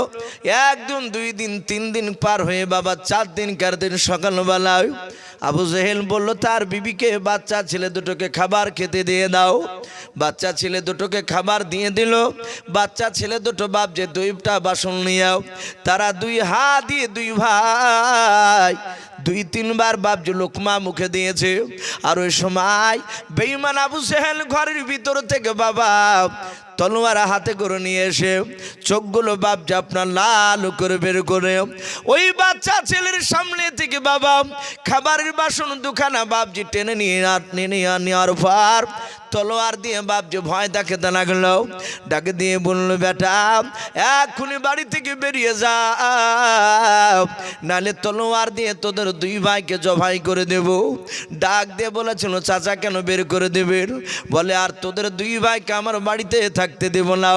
1 দিন 2 দিন 3 দিন পার হয়ে বাবা 4 দিনকার দিন সকালবেলায় আবু জেহেল বলল তার বিবিকে বাচ্চা ছেলে দুটোকে খাবার খেতে দিয়ে দাও। বাচ্চা ছেলে দুটোকে খাবার দিয়ে দিল। বাচ্চা ছেলে দুটো বাপ যে 2টা বাসন নিয়ে তারা 2 হাত দিয়ে 2 ভাই 2-3 বার বাপ যে লোকমা মুখে দিয়েছে। আর ওই সময় বেঈমান আবু জেহেল ঘরের ভিতর থেকে বাবা তলোয়ার হাতে করে নিয়ে এসে চোখগুলো বাপ যে আপনার লাল করে বের করে ওই বাচ্চা ছেলের সামনে থেকে বাবা খাবারের বাসন দুখানা বাপজি টেনে নিয়ে নেওয়ার পর তলোয়ার দিয়ে বাপ যে ভয় দেখাতে লাগলো। ডাকে দিয়ে বললো, বেটা এক্ষুনি বাড়ি থেকে বেরিয়ে যা, নালে তলোয়ার দিয়ে তোদের 2 ভাইকে জবাই করে দেব। ডাক দিয়ে বলেছিল, চাচা কেন বের করে দেবেন? বলে আর তোদের 2 ভাইকে আমার বাড়িতে থাকতে দেব না।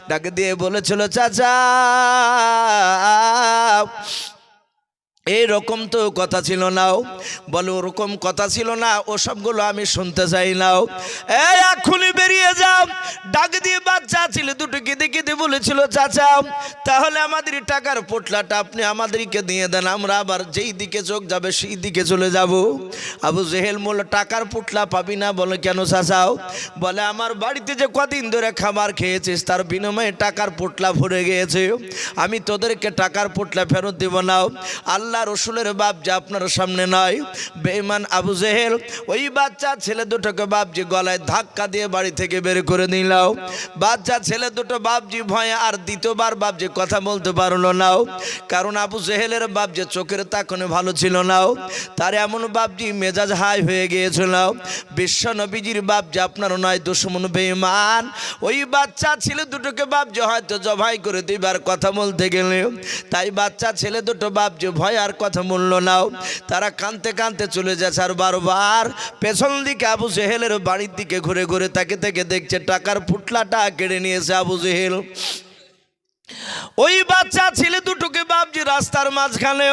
ডাকে দিয়ে বলেছিল, চাচা এইরকম তো কথা ছিল না। বলে ওরকম কথা ছিল না, ওসবগুলো আমি শুনতে চাই না, এই এক্ষুনি বেরিয়ে যাও। ডাক দিয়ে বাচ্চা ছিল দুটোকে দেখে দিয়ে বলেছিল, চাচা তাহলে আমাদের টাকার পোটলাটা আপনি আমাদেরকে দিয়ে দেন, আমরা আবার যেই দিকে চোখ যাবে সেই দিকে চলে যাব। আবু জেহেল বলল, টাকার পোটলা পাবি না? বলে কেন চাচাও? বলে আমার বাড়িতে যে কদিন ধরে খাবার খেয়েছিস তার বিনিময়ে টাকার পোটলা ভরে গিয়েছে, আমি তোদেরকে টাকার পোটলা ফেরত দেব না। আল্লাহ রসুলের বাপ যে আপনার সামনে নয়। বেঈমান আবু জেহেল ওই বাচ্চা ছেলে দুটোকে বাপজি গলায় ধাক্কা দিয়ে বাড়ি থেকে বের করে দিল। বাচ্চা ছেলে দুটো বাপজি ভয়ে আর দ্বিতীয়বার বাপজি কথা বলতে পারলো না, কারণ আবু জেহেলের বাপ যে চোখের তাকনে ভালো ছিল না, তার এমন বাপজি মেজাজ হাই হয়ে গিয়েছিল। বিশ্ব নবীজির বাপ যে আপনার নয় দুশমন বেঈমান ওই বাচ্চা ছেলে দুটোকে বাপজি হয়তো জবাই করে দিবার কথা বলতে গেলে, তাই বাচ্চা ছেলে দুটো বাপজি ভয় আর কথা বলল না, তারা কাঁদতে কাঁদতে চলে যাচ্ছে। আর বারবার পেছন দিকে আবু জেহেলের বাড়ির দিকে ঘুরে ঘুরে তাকে থেকে দেখছে টাকার পুটলাটা কেড়ে নিয়েছে আবু জেহেল। ওই বাচ্চা ছেলে দুটোকে বাপজি রাস্তার মাঝখানে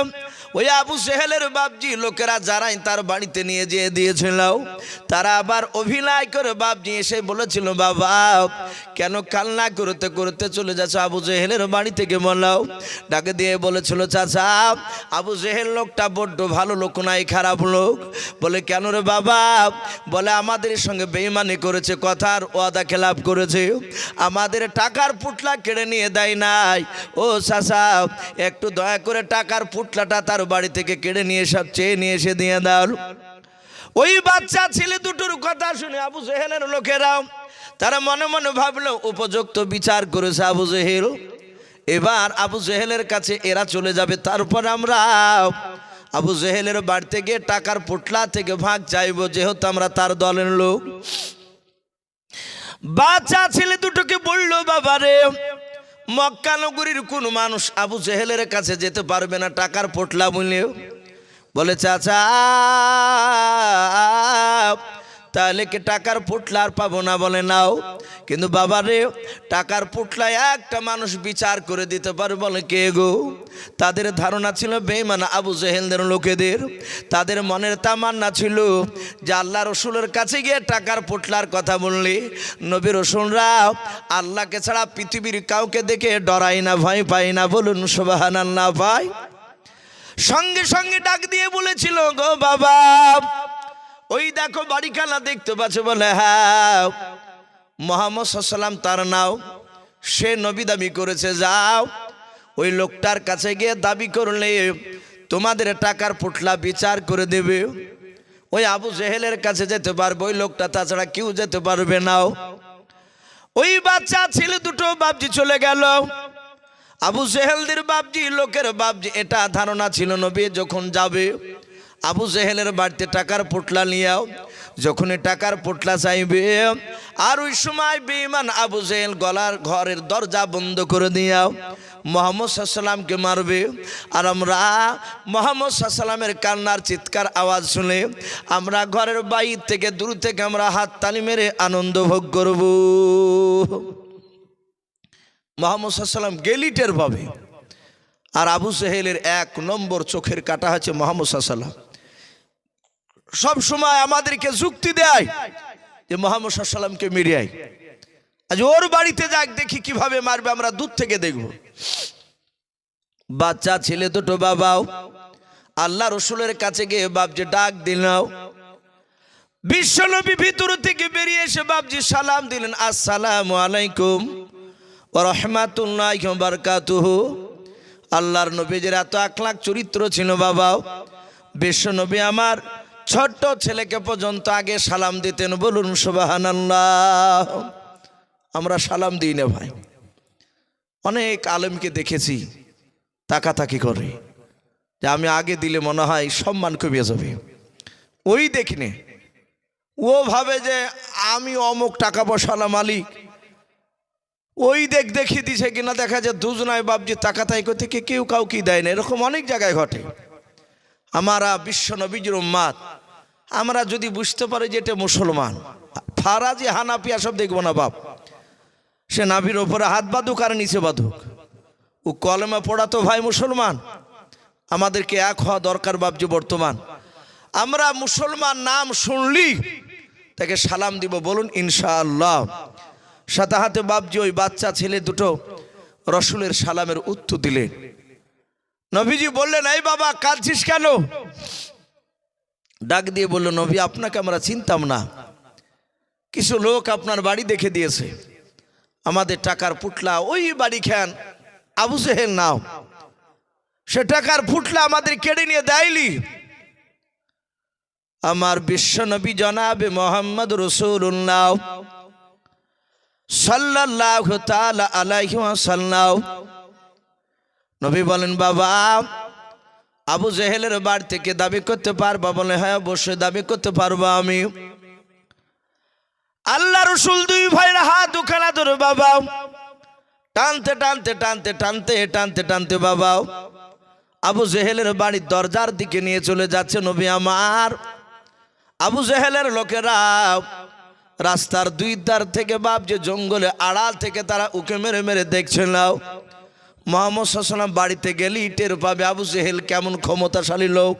ওই আবু জেহেলের বাপজি লোকেরা যারাই তার বাড়িতে নিয়ে যেয়ে দিয়েছিল, তারা আবার অভিনয় করে বাপজি এসে বলেছিল, বাবা কেন কান্না করতে করতে চলে যাচ্ছে আবু জেহেলের বাড়ি থেকে? বলাও। ডাকে দিয়ে বলেছিল, চাচা আবু জেহেল লোকটা বড্ড ভালো লোক নাই, খারাপ লোক। বলে কেন রে বাবা? বলে আমাদের সঙ্গে বেঈমানি করেছে, কথার ওয়াদা খেলাপ করেছে, আমাদের টাকার পুটলা কেড়ে নিয়ে দেয় নাই। ও চাচা একটু দয়া করে টাকার পুটলাটা তার বাড়ি থেকে কেড়ে নিয়ে সব চেয়ে নিয়ে এসে দিয়ে দাও। ওই বাচ্চা ছেলে দুটোর কথা শুনে আবু জেহেলের লোকেরা তারা মনে মনে ভাবলো উপযুক্ত বিচার করেছে আবু জেহেল, এবার আবু জেহেলের কাছে এরা চলে যাবে, তারপর আমরা আবু জেহেলের বাড়িতে গিয়ে টাকার পোটলা থেকে ভাগ চাইবো, যেহেতু আমরা তার দলের লোক। বাচ্চা ছেলে দুটোকে বললো, বাবা রে মক্কা নগরীর কোন মানুষ আবু জেহেলের কাছে যেতে পারবে না টাকার পোটলা বললেও। বলে চাচা তাহলে কি টাকার পোটলা আর পাবো না? বলে নাও, কিন্তু বাবা রে টাকার পোটলা একটা মানুষ বিচার করে দিতে পারে। বলে কে গো? তাদের ধারণা ছিল বেঈমান আবু জেহেলদের লোকেদের, তাদের মনের তামান্না ছিল যে আল্লাহ রসুলের কাছে গিয়ে টাকার পোটলার কথা বললে নবী রসুলরা আল্লাহকে ছাড়া পৃথিবীর কাউকে দেখে ডরাই না, ভয় পাই না। বলুন সুবহানাল্লাহ। ভাই সঙ্গে সঙ্গে ডাক দিয়ে বলেছিল, গো বাবা ওই দেখো বাড়িখানা দেখতে পাচ্ছ? বলে হ্যাঁ, মুহাম্মদ সাল্লাল্লাহু আলাইহি ওয়াসাল্লাম তার নাও, সে নবী দাবি করেছে। যাও ওই লোকটার কাছে গিয়ে দাবি করলে তোমাদের টাকার পুটলা বিচার করে দেবে। ওই আবু জেহেলের কাছে যেতে পারবে ওই লোকটা, তাছাড়া কেউ যেতে পারবে না। ওই বাচ্চা ছেলে দুটো বাপজি চলে গেল। আবু জেহেলদের বাপজি, লোকের বাপজি, এটা ধারণা ছিল নবী যখন যাবে আবু জেহেলের বাড়িতে টাকার পোটলা নিয়েও, যখন টাকার পোটলা চাইবে আর ওই সময় বেঈমান আবু জেহেল গলার ঘরের দরজা বন্ধ করে দিয়াও মুহাম্মদ সাল্লাল্লাহু আলাইহি ওয়াসাল্লামকে মারবে। আর আমরা মুহাম্মদ সাল্লাল্লাহু আলাইহি ওয়াসাল্লামের কান্নার চিৎকার আওয়াজ শুনে আমরা ঘরের বাইরে থেকে দূর থেকে আমরা হাত তালি মেরে আনন্দ ভোগ করব। মুহাম্মদ সাল্লাল্লাহু আলাইহি ওয়াসাল্লাম গেলিটের পাবে। আর আবু জেহেলের 1 নম্বর চোখের কাটা হচ্ছে মুহাম্মদ সাল্লাল্লাহু আলাইহি ওয়াসাল্লাম। সব সময় আমাদেরকে যুক্তি দেয় যে মুহাম্মদ সাল্লাল্লাহু আলাইহি ওয়াসাল্লামকে মেরে আয়, আজ ওর বাড়িতে যাক দেখি কিভাবে মারবে, আমরা দূর থেকে দেখব। বাচ্চা ছেলে দুটো বাবাও আল্লাহ রসুলের কাছে গিয়ে বাপজি ডাক দিলাও। বিশ্বনবী ভিতর থেকে বেরিয়ে এসে বাপজি সালাম দিলেন, আসসালামু আলাইকুম ওয়া রাহমাতুল্লাহি ওয়া বারাকাতুহু। আল্লাহর নবীর এত আখলাক চরিত্র ছিল বাবাও, বিশ্বনবী আমার ছোট্ট ছেলেকে পর্যন্ত আগে সালাম দিতেন। বলুন সুবহানাল্লাহ। আমরা সালাম দিই না ভাই। অনেক আলেমকে দেখেছি তাকাতাকি করে যে আমি আগে দিলে মনে হয় সম্মান কমে যাবে, ওই দেখিনে ও ভাবে যে আমি অমুক টাকা পয়সালা মালিক, ওই দেখি দিছে কিনা, দেখা যায় দুজনায় বাপজি তাকাতাই করতে কেউ কাউকে দেয় না। এরকম অনেক জায়গায় ঘটে। আমরা বিশ্ব নবীর উম্মাত, আমরা যদি বুঝতে পারি যে এটা মুসলমান, ফারাজি হানাফিয়া সব দেখবো না বাপ, সে নাভির ওপরে হাত বাঁধুক আর নিচে বাঁধুক, ও কলমে পড়া তো ভাই মুসলমান। আমাদেরকে এক হওয়া দরকার বাপজি। বর্তমান আমরা মুসলমান নাম শুনলি তাকে সালাম দিব, বলুন ইনশাআল্লাহ। সাথে হাতে বাপজি ওই বাচ্চা ছেলে দুটো রসুলের সালামের উত্তর দিলেন। নবীজি বললেন, এই বাবা কাঁদছিস কেন? ডাক দিয়ে বলল, নবী আপনাকে আমরা চিনতাম না, কিছু লোক আপনার বাড়ি দেখে দিয়েছে, আমাদের টাকার পুটলা ওই বাড়ি খান আবু জেহেল নাও, সে টাকার পুটলা আমাদের কেড়ে নিয়ে দেয়লি। আমার বিশ্ব নবী জনাবে মুহাম্মদ রাসূলুল্লাহ সাল্লাল্লাহু তাআলা আলাইহি ওয়াসাল্লাম নবী বলেন, বাবা আবু জেহেলের বাড়ি থেকে দাবি করতে পারবা? বলে হ্যাঁ অবশ্যই দাবি করতে পারবো আমি। আল্লাহ রসুল দুই ভাইয়ের হাত দুখানা ধরে বাবা টানতে টানতে টানতে টানতে টানতে টানতে বাবা আবু জেহেলের বাড়ির দরজার দিকে নিয়ে চলে যাচ্ছে নবী আমার। আবু জেহেলের লোকেরা রাস্তার দুই ধার থেকে বাপ যে জঙ্গলে আড়াল থেকে তারা উকে মেরে মেরে দেখছিল। মুহাম্মদ সাল্লাল্লাহু আলাইহি ওয়াসাল্লাম বাড়িতে গেলে টের পাবে আবু জেহেল কেমন ক্ষমতাশালী লোক।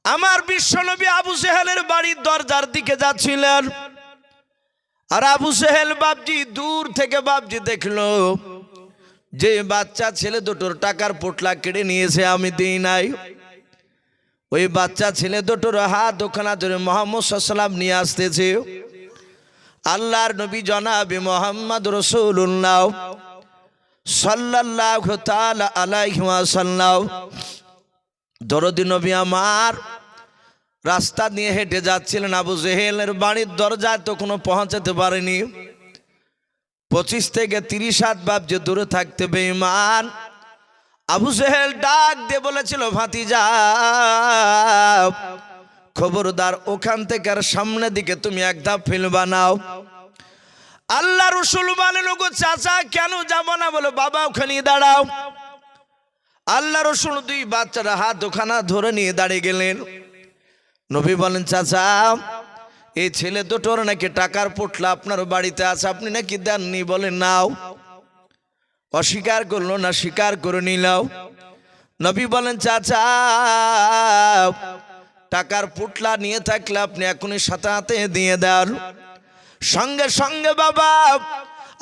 আমার বিশ্বনবী আবু জেহেলের বাড়ির দরজার দিকে যাচ্ছিলেন, আর আবু জেহেল বাপজি দূর থেকে বাপজি দেখলো যে বাচ্চা ছেলে দুটোর টাকার পোটলা কেড়ে নিয়েছে, আমি দিই নাই। ওই বাচ্চা ছেলে দুটোর হাত ওখানা ধরে মুহাম্মদ সাল্লাল্লাহু আলাইহি ওয়াসাল্লাম নিয়ে আসতেছে। আল্লাহর নবী জনাবে মুহাম্মদ রাসূলুল্লাহ সাল্লাল্লাহু তাআলা আলাইহি ওয়াসাল্লাম দরদি নবী আমার রাস্তা নিয়ে হেঁটে যাচ্ছিলেন। আবু জেহেলের বাড়ির দরজায় তো কোনো পৌঁছাতে পারেনি, 25 থেকে 30 হাত বাপ যে দূরে থাকতে বেঈমান। আবু জেহেল ডাক দিয়ে বলেছিল, ভাতিজা খবরদার ওখান থেকে আর সামনের দিকে তুমি এক ধাপ ফেলবা নাও। আল্লাহ রসুল বলেন, গো চাচা কেন যাব না? বলে বাবা ওখানে দাঁড়াও। আল্লাহ রসুল দুই বাচ্চারা হাত ওখানা ধরে নিয়ে দাঁড়িয়ে গেলেন। নবী বলেন, চাচা এই ছেলে দুটোর নাকি টাকার পোটলা আপনার বাড়িতে আছে, আপনি নাকি দেননি? বলেন নাও। অস্বীকার করলো না, স্বীকার করে নিলাও। নবী বলেন, চাচা টাকার পোটলা নিয়ে থাকলে আপনি এখনই সাথে হাতে দিয়ে দেন। সঙ্গে সঙ্গে বাবা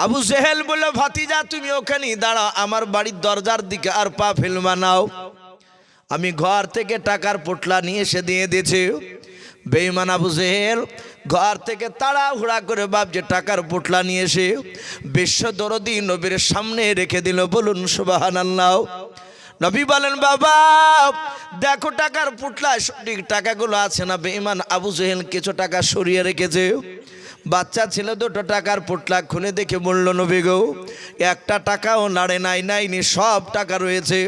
আবু জেহেল বলে, ভাতিজা তুমি ওখানেই দাঁড়াও, আমার বাড়ির দরজার দিকে আর পা ফেলবা নাও। আমি ঘর থেকে টাকার পোটলা নিয়ে এসে দিয়ে দিয়েছি। বেঈমান আবু জেহেল ঘর থেকে তাড়াহুড়া করে বাপ যে টাকার পোটলা নিয়ে এসে বিশ্ব দরদি নবীর সামনে রেখে দিল। বলুন সুবহানাল্লাহ। নবী বলেন, বাবা দেখো টাকার পোটলায় সঠিক টাকাগুলো আছে না? বেঈমান আবু জেহেল কিছু টাকা সরিয়ে রেখেছে। বাচ্চা ছিল দুটো টাকার পোটলা খুলে দেখে বলল, নবী গো, একটা টাকাও নাড়ে নাইনি, সব টাকা রয়েছে।